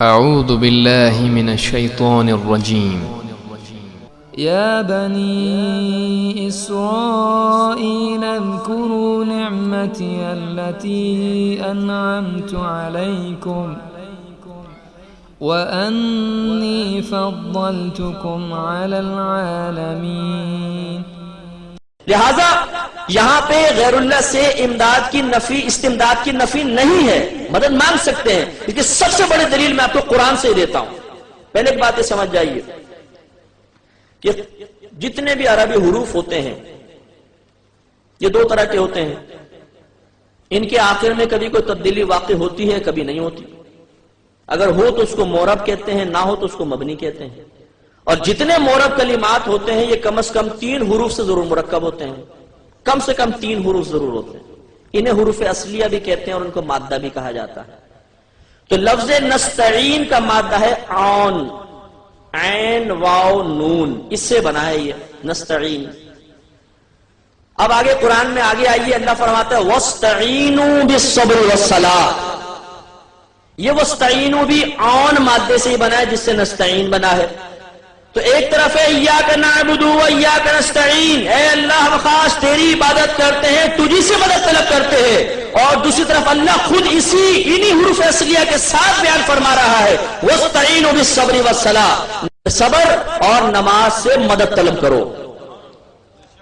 اعوذ باللہ من الشیطان الرجیم يا بني إسرائيل اذكروا نعمتي التي أنعمت عليكم وأني فضلتكم على العالمين. لہذا یہاں پہ غیر اللہ سے امداد کی نفی، استمداد کی نفی نہیں ہے، مدد مانگ سکتے ہیں. لیکن سب سے بڑی دلیل میں آپ کو قرآن سے ہی دیتا ہوں. پہلے ایک بات سمجھ جائیے کہ جتنے بھی عربی حروف ہوتے ہیں یہ دو طرح کے ہوتے ہیں. ان کے آخر میں کبھی کوئی تبدیلی واقع ہوتی ہے، کبھی نہیں ہوتی. اگر ہو تو اس کو معرب کہتے ہیں، نہ ہو تو اس کو مبنی کہتے ہیں. اور جتنے معرب کلمات ہوتے ہیں یہ کم از کم 3 حروف سے ضرور مرکب ہوتے ہیں. کم سے کم 3 حروف ضرور ہوتے ہیں. انہیں حروف اصلیہ بھی کہتے ہیں اور ان کو مادہ بھی کہا جاتا ہے. تو لفظ نستعین کا مادہ ہے عون، عین واو نون، اس سے بنا ہے یہ نستعین. اب آگے قرآن میں آگے آئیے، اللہ فرماتا ہے وَاسْتَعِینُوا بِالصَّبْرِ وَالصَّلَاةِ. یہ وَاسْتَعِینُوا بھی عون مادے سے ہی بنا ہے جس سے نستعین بنا ہے. تو ایک طرف ہے اِيَّاكَ نَعْبُدُ وَإِيَّاكَ نَسْتَعِينُ، اے اللہ ہم خاص تیری عبادت کرتے ہیں، تجھی سے مدد طلب کرتے ہیں. اور دوسری طرف اللہ خود انہی حروف اصلیہ کے ساتھ بیان فرما رہا ہے وَاسْتَعِینُوا بِالصَّبْرِ وَالصَّلَاةِ، صبر اور نماز سے مدد طلب کرو.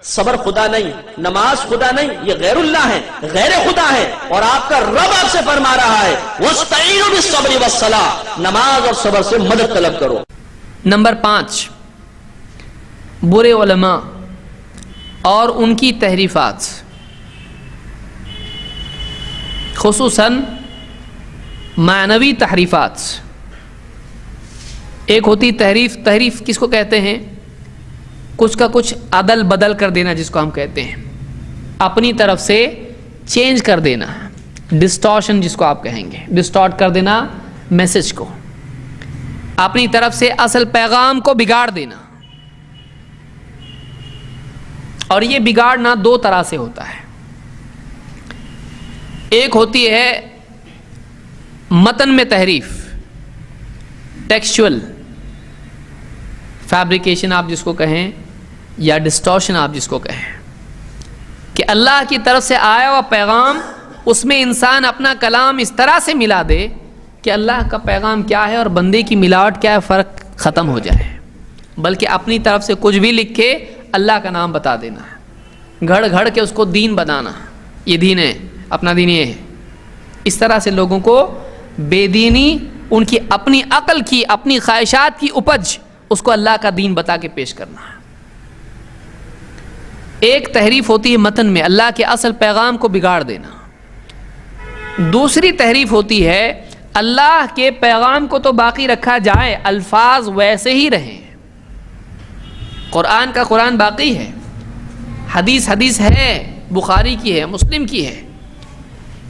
صبر خدا نہیں، نماز خدا نہیں، یہ غیر اللہ ہے، غیر خدا ہے. اور آپ کا رب آپ سے فرما رہا ہے وَاسْتَعِینُوا بِالصَّبْرِ وَالصَّلَاةِ، نماز اور صبر سے مدد طلب کرو. نمبر 5، برے علماء اور ان کی تحریفات، خصوصاً معنوی تحریفات. ایک ہوتی تحریف. تحریف کس کو کہتے ہیں؟ کچھ کا کچھ عدل بدل کر دینا، جس کو ہم کہتے ہیں اپنی طرف سے چینج کر دینا. ڈسٹارشن جس کو آپ کہیں گے، ڈسٹارٹ کر دینا میسج کو، اپنی طرف سے اصل پیغام کو بگاڑ دینا. اور یہ بگاڑنا 2 طرح سے ہوتا ہے. ایک ہوتی ہے متن میں تحریف، ٹیکسچول فیبریکیشن آپ جس کو کہیں، یا ڈسٹارشن آپ جس کو کہیں، کہ اللہ کی طرف سے آیا ہوا پیغام، اس میں انسان اپنا کلام اس طرح سے ملا دے کہ اللہ کا پیغام کیا ہے اور بندے کی ملاوٹ کیا ہے فرق ختم ہو جائے. بلکہ اپنی طرف سے کچھ بھی لکھ کے اللہ کا نام بتا دینا ہے، گھڑ گھڑ کے اس کو دین بنانا، یہ دین ہے، اپنا دین یہ ہے. اس طرح سے لوگوں کو بے دینی، ان کی اپنی عقل کی، اپنی خواہشات کی اپج، اس کو اللہ کا دین بتا کے پیش کرنا ہے. ایک تحریف ہوتی ہے متن میں، اللہ کے اصل پیغام کو بگاڑ دینا. دوسری تحریف ہوتی ہے اللہ کے پیغام کو تو باقی رکھا جائے، الفاظ ویسے ہی رہیں. قرآن کا قرآن باقی ہے، حدیث حدیث ہے، بخاری کی ہے، مسلم کی ہے.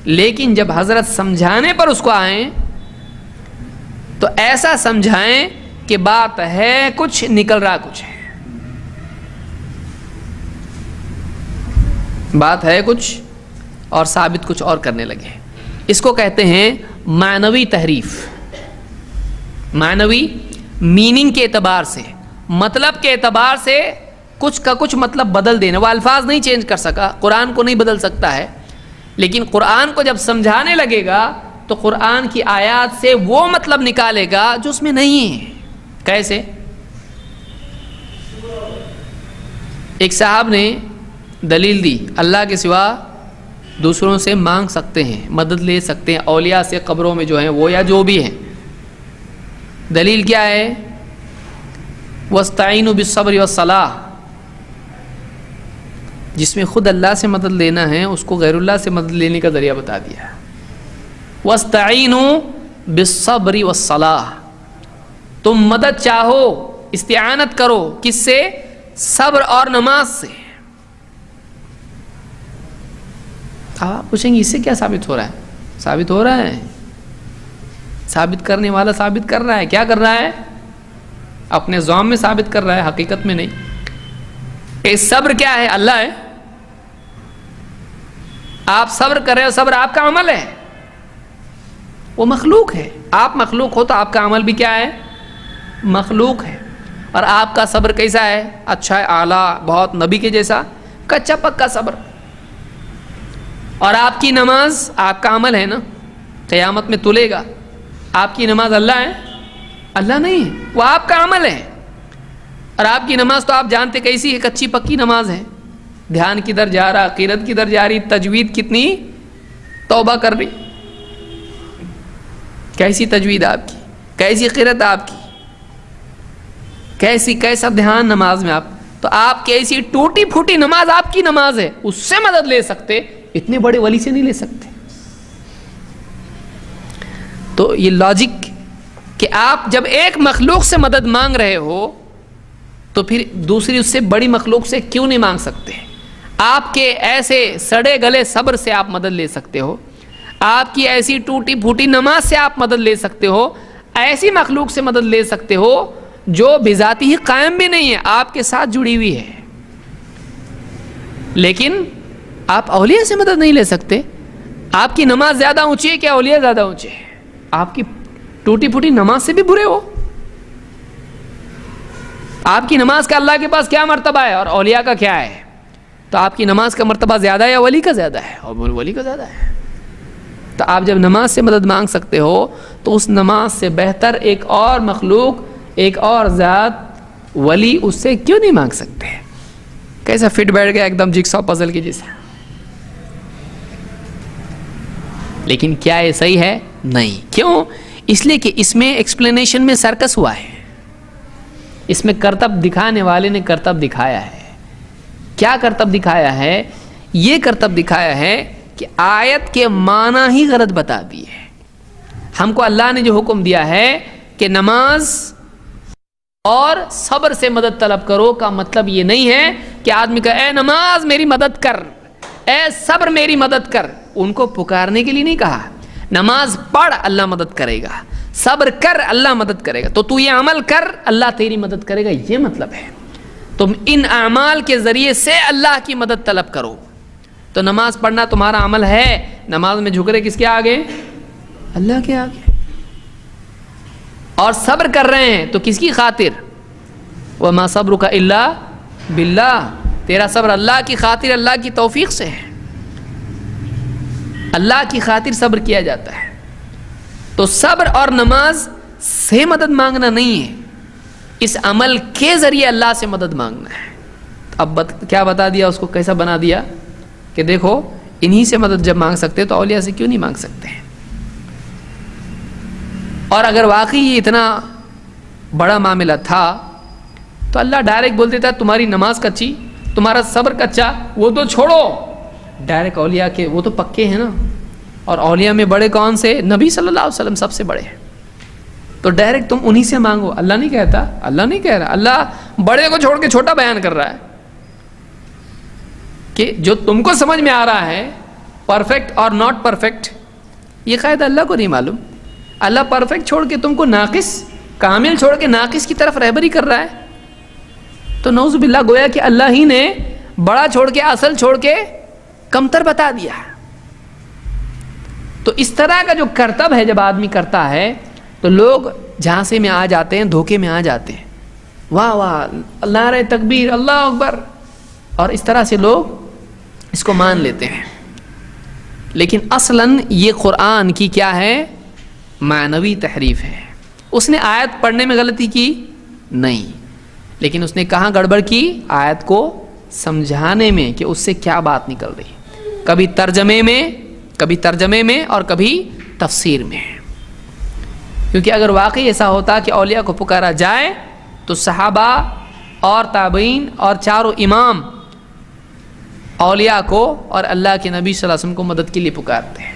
لیکن جب حضرت سمجھانے پر اس کو آئیں تو ایسا سمجھائیں کہ بات ہے کچھ، نکل رہا کچھ ہے. بات ہے کچھ اور ثابت کچھ اور کرنے لگے. اس کو کہتے ہیں معنوی تحریف. معنوی میننگ کے اعتبار سے، مطلب کے اعتبار سے کچھ کا کچھ مطلب بدل دینا. وہ الفاظ نہیں چینج کر سکا، قرآن کو نہیں بدل سکتا ہے، لیکن قرآن کو جب سمجھانے لگے گا تو قرآن کی آیات سے وہ مطلب نکالے گا جو اس میں نہیں ہے. کیسے؟ ایک صاحب نے دلیل دی اللہ کے سوا دوسروں سے مانگ سکتے ہیں، مدد لے سکتے ہیں، اولیاء سے قبروں میں جو ہیں وہ یا جو بھی ہیں. دلیل کیا ہے؟ وَاسْتَعِینُوا بِالصَّبْرِ وَالصَّلَاةِ، جس میں خود اللہ سے مدد لینا ہے اس کو غیر اللہ سے مدد لینے کا ذریعہ بتا دیا. وَاسْتَعِینُوا بِالصَّبْرِ وَالصَّلَاةِ، تم مدد چاہو، استعانت کرو، کس سے؟ صبر اور نماز سے. آپ پوچھیں گے اس سے کیا ثابت ہو رہا ہے؟ ثابت ہو رہا ہے، ثابت کرنے والا ثابت کر رہا ہے. کیا کر رہا ہے؟ اپنے ذوم میں ثابت کر رہا ہے، حقیقت میں نہیں. صبر کیا ہے؟ اللہ ہے. آپ صبر کر رہے ہو، صبر آپ کا عمل ہے. وہ مخلوق ہے. آپ مخلوق ہو تو آپ کا عمل بھی کیا ہے؟ مخلوق ہے. اور آپ کا صبر کیسا ہے؟ اچھا ہے، اعلیٰ، بہت نبی کے جیسا کچا پکا صبر. اور آپ کی نماز آپ کا عمل ہے نا، قیامت میں تلے گا. آپ کی نماز اللہ ہے؟ اللہ نہیں ہے، وہ آپ کا عمل ہے. اور آپ کی نماز تو آپ جانتے کیسی ہے، کچی پکی نماز ہے. دھیان کدھر جا رہا، قرات کدھر جا رہی، تجوید کتنی توبہ کر رہی، کیسی تجوید آپ کی، کیسی قرات آپ کی، کیسا دھیان نماز میں آپ. تو آپ کیسی ٹوٹی پھوٹی نماز آپ کی نماز ہے، اس سے مدد لے سکتے، اتنے بڑے ولی سے نہیں لے سکتے. تو یہ لاجک کہ آپ جب ایک مخلوق سے مدد مانگ رہے ہو تو پھر دوسری اس سے بڑی مخلوق سے کیوں نہیں مانگ سکتے؟ آپ کے ایسے سڑے گلے صبر سے آپ مدد لے سکتے ہو، آپ کی ایسی ٹوٹی پھوٹی نماز سے آپ مدد لے سکتے ہو، ایسی مخلوق سے مدد لے سکتے ہو جو بذاتی ہی قائم بھی نہیں ہے، آپ کے ساتھ جڑی ہوئی ہے. لیکن آپ اولیاء سے مدد نہیں لے سکتے. آپ کی نماز زیادہ اونچی ہے کیا اولیاء زیادہ اونچے ہیں؟ آپ کی ٹوٹی پھوٹی نماز سے بھی برے ہو. آپ کی نماز کا اللہ کے پاس کیا مرتبہ ہے اور اولیاء کا کیا ہے؟ تو آپ کی نماز کا مرتبہ زیادہ ہے یا ولی کا زیادہ ہے؟ اور ولی کا زیادہ ہے. تو آپ جب نماز سے مدد مانگ سکتے ہو تو اس نماز سے بہتر ایک اور مخلوق، ایک اور ذات، ولی، اس سے کیوں نہیں مانگ سکتے؟ کیسا فٹ بیٹھ گیا ایک دم جگسا پزل کی جیسا. لیکن کیا یہ صحیح ہے؟ نہیں. کیوں؟ اس لیے کہ اس میں ایکسپلینیشن میں سرکس ہوا ہے. اس میں کرتب دکھانے والے نے کرتب دکھایا ہے. کیا کرتب دکھایا ہے؟ یہ کرتب دکھایا ہے کہ آیت کے معنی ہی غلط بتا دیے. ہم کو اللہ نے جو حکم دیا ہے کہ نماز اور صبر سے مدد طلب کرو کا مطلب یہ نہیں ہے کہ آدمی کا اے نماز میری مدد کر، اے صبر میری مدد کر. ان کو پکارنے کے لیے نہیں کہا. نماز پڑھ اللہ مدد کرے گا، صبر کر اللہ مدد کرے گا، تو یہ عمل کر اللہ تیری مدد کرے گا، یہ مطلب ہے. تم ان اعمال کے ذریعے سے اللہ کی مدد طلب کرو. تو نماز پڑھنا تمہارا عمل ہے. نماز میں جھک رہے کس کے آگے؟ اللہ کے آگے. اور صبر کر رہے ہیں تو کس کی خاطر؟ وَمَا صَبْرُكَ إِلَّا بِاللَّهِ. تیرا صبر اللہ کی خاطر، اللہ کی توفیق سے ہے. اللہ کی خاطر صبر کیا جاتا ہے. تو صبر اور نماز سے مدد مانگنا نہیں ہے، اس عمل کے ذریعے اللہ سے مدد مانگنا ہے. اب کیا بتا دیا اس کو، کیسا بنا دیا کہ دیکھو انہی سے مدد جب مانگ سکتے تو اولیاء سے کیوں نہیں مانگ سکتے ہیں. اور اگر واقعی یہ اتنا بڑا معاملہ تھا تو اللہ ڈائریکٹ بول دیتا تمہاری نماز کچی، تمہارا صبر کچا، وہ تو چھوڑو. ڈائریکٹ اولیاء کے وہ تو پکے ہیں نا. اور اولیاء میں بڑے کون سے؟ نبی صلی اللہ علیہ وسلم سب سے بڑے ہیں. تو ڈائریکٹ تم انہی سے مانگو. اللہ نہیں کہتا، اللہ نہیں کہہ رہا. اللہ بڑے کو چھوڑ کے چھوٹا بیان کر رہا ہے کہ جو تم کو سمجھ میں آ رہا ہے پرفیکٹ اور ناٹ پرفیکٹ، یہ قاعدہ اللہ کو نہیں معلوم. اللہ پرفیکٹ چھوڑ کے تم کو ناقص، کامل چھوڑ کے ناقص کی طرف رہبری کر رہا ہے. تو نعوذ باللہ گویا کہ اللہ ہی نے بڑا چھوڑ کے اصل چھوڑ کے کمتر بتا دیا. تو اس طرح کا جو کرتب ہے جب آدمی کرتا ہے تو لوگ جھانسے میں آ جاتے ہیں، دھوکے میں آ جاتے ہیں. واہ واہ، اللہ رے تکبیر، اللہ اکبر، اور اس طرح سے لوگ اس کو مان لیتے ہیں. لیکن اصلاً یہ قرآن کی کیا ہے؟ معنوی تحریف ہے. اس نے آیت پڑھنے میں غلطی کی نہیں، لیکن اس نے کہاں گڑبڑ کی؟ آیت کو سمجھانے میں کہ اس سے کیا بات نکل رہی. کبھی ترجمے میں اور کبھی تفسیر میں. کیونکہ اگر واقعی ایسا ہوتا کہ اولیاء کو پکارا جائے تو صحابہ اور تابعین اور چاروں امام اولیاء کو اور اللہ کے نبی صلی اللہ علیہ وسلم کو مدد کے لیے پکارتے ہیں.